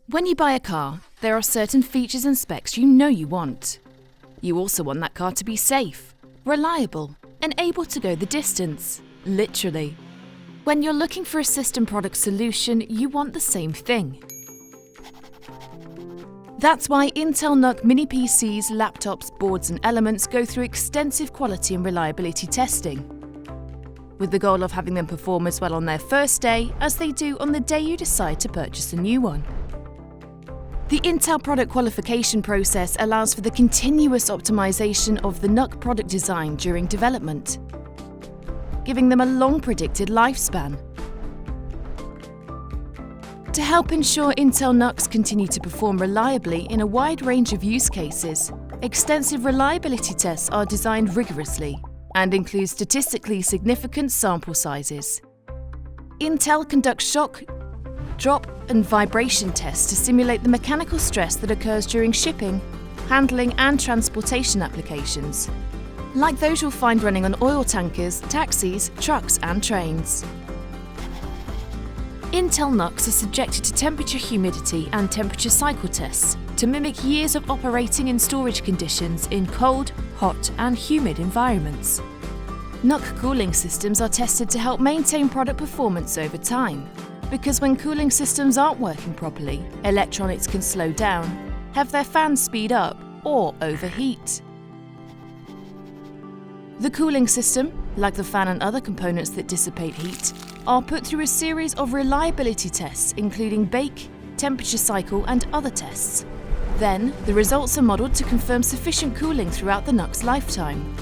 When you buy a car, there are certain features and specs you know you want. You also want that car to be safe, reliable, and able to go the distance, literally. When you're looking for a system product solution, you want the same thing. That's why Intel NUC mini PCs, laptops, boards and elements go through extensive quality and reliability testing, with the goal of having them perform as well on their first day as they do on the day you decide to purchase a new one. The Intel product qualification process allows for the continuous optimization of the NUC product design during development, giving them a long predicted lifespan. To help ensure Intel NUCs continue to perform reliably in a wide range of use cases, extensive reliability tests are designed rigorously and include statistically significant sample sizes. Intel conducts shock, drop and vibration tests to simulate the mechanical stress that occurs during shipping, handling and transportation applications, like those you'll find running on oil tankers, taxis, trucks and trains. Intel NUCs are subjected to temperature, humidity and temperature cycle tests to mimic years of operating in storage conditions in cold, hot and humid environments. NUC cooling systems are tested to help maintain product performance over time, because when cooling systems aren't working properly, electronics can slow down, have their fans speed up or overheat. The cooling system, like the fan and other components that dissipate heat, are put through a series of reliability tests including bake, temperature cycle and other tests. Then, the results are modelled to confirm sufficient cooling throughout the NUC's lifetime.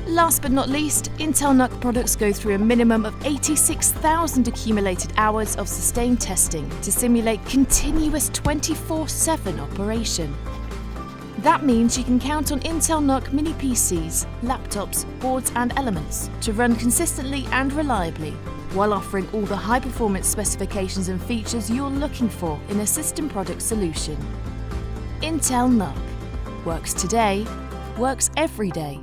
Last but not least, Intel NUC products go through a minimum of 86,000 accumulated hours of sustained testing to simulate continuous 24/7 operation. That means you can count on Intel NUC mini PCs, laptops, boards and elements to run consistently and reliably, while offering all the high-performance specifications and features you're looking for in a system product solution. Intel NUC. Works today, works every day.